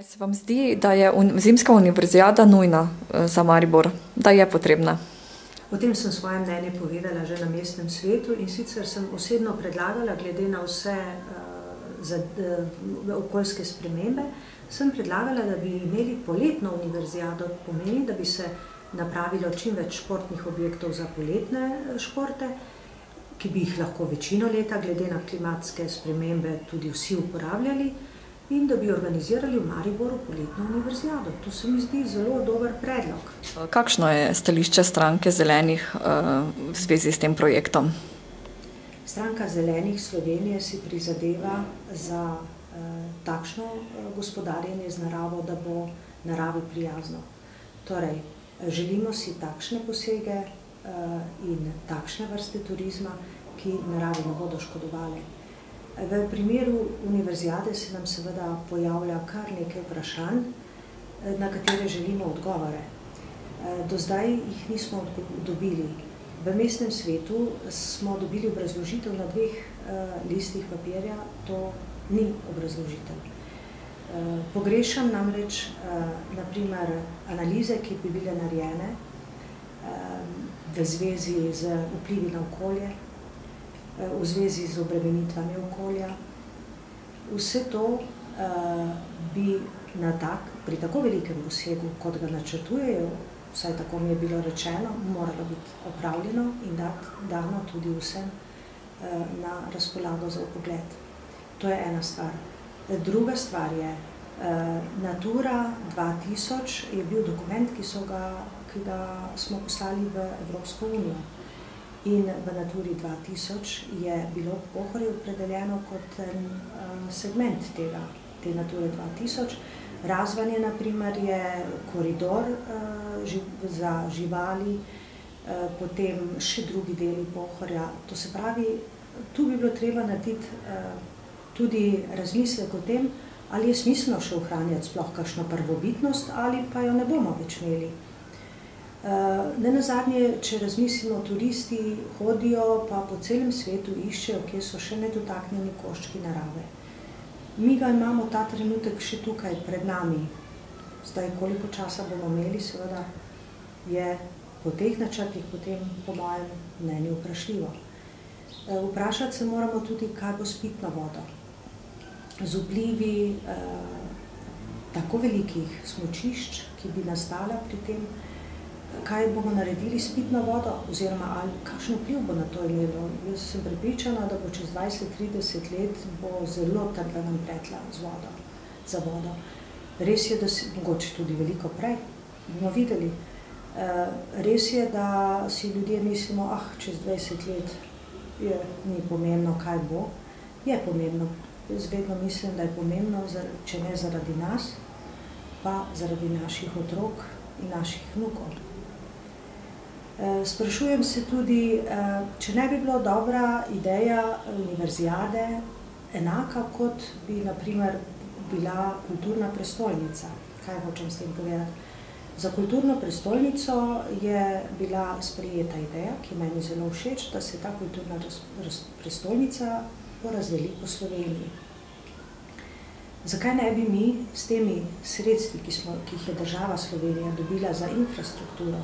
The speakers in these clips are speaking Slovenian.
Se vam zdi, da je zimska univerzijada nujna za Maribor, da je potrebna? O tem sem svoje mnenje povedala že na mestnem svetu in sicer sem osebno predlagala, glede na vse okoljske spremembe, sem predlagala, da bi imeli poletno univerzijado, pomeni, da bi se napravilo čim več športnih objektov za poletne športe, ki bi jih lahko večino leta, glede na klimatske spremembe, tudi vsi uporabljali, in da bi organizirali v Mariboru poletno univerzijado. To se mi zdi zelo dober predlog. Kakšno je stališče Stranke zelenih v zvezi s tem projektom? Stranka zelenih Slovenije si prizadeva za takšno gospodarjenje z naravo, da bo naravi prijazno. Torej, želimo si takšne posege in takšne vrste turizma, ki naravi ne bodo škodovale. V primeru univerzijade se nam seveda pojavlja kar nekaj vprašanj, na katere želimo odgovore. Do zdaj jih nismo dobili. V mestnem svetu smo dobili obrazložitev na 2 listih papirja, to ni obrazložitev. Pogrešam namreč naprimer analize, ki bi bile narejene v zvezi z vplivi na okolje, v zvezi z obremenitvami okolja. Vse to bi pri tako velikem posegu, kot ga načrtujejo, vsaj tako mi je bilo rečeno, moralo biti opravljeno in dano tudi vsem na razpolago za vpogled. To je ena stvar. Druga stvar je, Natura 2000 je bil dokument, ki ga smo poslali v Evropsko unijo. In v Naturi 2000 je bilo Pohorje opredeljeno kot segment te Nature 2000. Razvanje, na primer, je koridor za živali, potem še drugi deli Pohorja. To se pravi, tu bi bilo treba narediti tudi razmislek o tem, ali je smiselno še ohranjati sploh kakšno prvobitnost ali pa jo ne bomo več imeli. Nenazadnje, če razmislimo, turisti hodijo pa po celem svetu iščejo, kje so še nedotaknjeni koščki narave. Mi ga imamo ta trenutek še tukaj pred nami. Zdaj, koliko časa bomo imeli, seveda je po teh načrtih potem, po mojem mnenju, vprašljivo. Vprašati se moramo tudi, kaj bo s pitno vodo. Z vplivi tako velikih smučišč, ki bi nastala pri tem, kaj bomo naredili s pitno vodo oziroma kakšen vpliv bo na to imelo. Jaz sem prepričana, da bo čez 20-30 let bo zelo trda nam pretla za vodo. Res je, da mogoče tudi veliko prej, bomo videli. Res je, da si ljudje mislimo, čez 20 let ni pomembno, kaj bo. Je pomembno. Jaz vedno mislim, da je pomembno, če ne zaradi nas, pa zaradi naših otrok in naših vnukov. Sprašujem se tudi, če ne bi bila dobra ideja univerzijade enaka, kot bi, na primer, bila kulturna prestolnica. Kaj hočem s tem povedati? Za kulturno prestolnico je bila sprejeta ideja, ki meni zelo všeč, da se ta kulturna prestolnica porazdeli po Sloveniji. Zakaj ne bi mi s temi sredstvi, ki jih je država Slovenija dobila za infrastrukturo,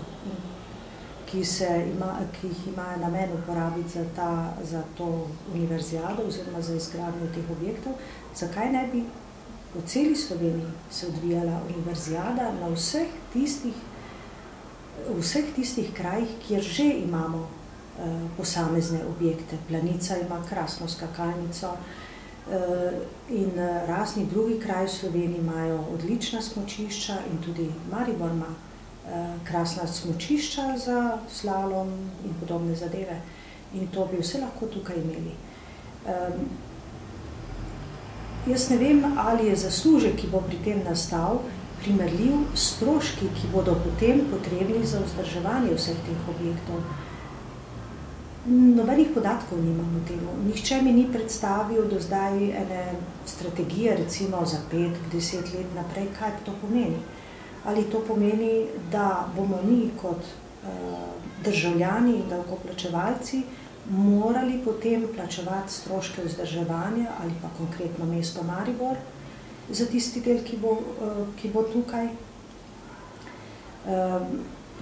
ki jih imajo namen uporabiti za to univerzijado oziroma za izgradnjo teh objektov, zakaj ne bi po celi Sloveniji se odvijala univerzijada na vseh tistih krajih, kjer že imamo posamezne objekte. Planica ima krasno skakalnico in razni drugi kraji v Sloveniji imajo odlična smučišča in tudi Maribor ima krasna smučišča za slalom in podobne zadeve. In to bi vse lahko tukaj imeli. Jaz ne vem, ali je zaslužek, ki bo pri tem nastal, primerljiv s stroški, ki bodo potem potrebni za vzdrževanje vseh teh objektov. Nobenih podatkov nimam o tem. Nihče mi ni predstavil do zdaj ene strategije, recimo za 5-10 let naprej, kaj to pomeni. Ali to pomeni, da bomo mi kot državljani in davkoplačevalci morali potem plačevati stroške vzdrževanja ali pa konkretno mesto Maribor za tisti del, ki bo tukaj.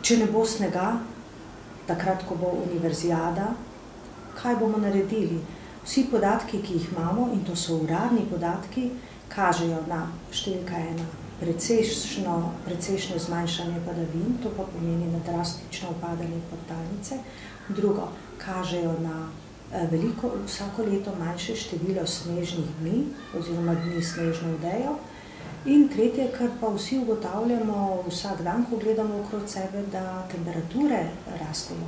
Če ne bo snega, takrat, ko bo univerzijada, kaj bomo naredili? Vsi podatki, ki jih imamo, in to so uradni podatki, kažejo na številka 1, precejšnje zmanjšanje padavin, to pa pomeni na drastično upadanje podtalnice. Drugo, kažejo na vsako leto manjše število snežnih dni oziroma dni snežno odejo. In tretje, kar pa vsi ugotavljamo vsak dan, ko gledamo okrog sebe, da temperature rastejo.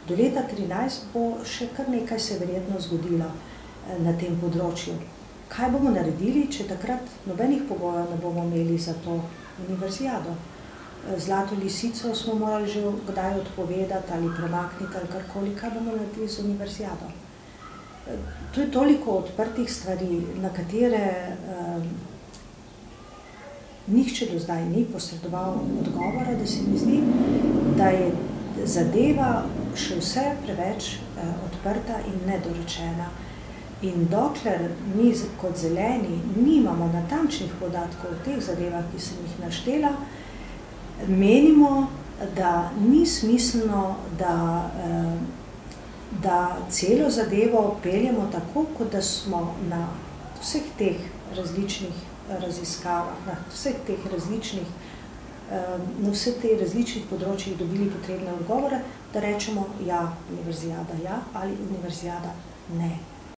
Do leta 2013 bo še kar nekaj se verjetno zgodilo na tem področju. Kaj bomo naredili, če takrat nobenih pogojev ne bomo imeli za to univerzijado? Zlato lisico smo morali že kdaj odpovedati ali premakniti ali karkoli, kaj bomo naredili z univerzijado? To je toliko odprtih stvari, na katere nihče do zdaj ni posredoval odgovora, da se mi zdi, da je zadeva še vse preveč odprta in nedorečena. In dokler mi kot zeleni nimamo natančnih podatkov o teh zadevah, ki sem jih naštela, menimo, da ni smiselno, da celo zadevo peljemo tako, kot da smo na vseh teh različnih raziskavah, na vseh teh različnih področjih dobili potrebne odgovore, da rečemo ja, univerzijada ja ali univerzijada ne.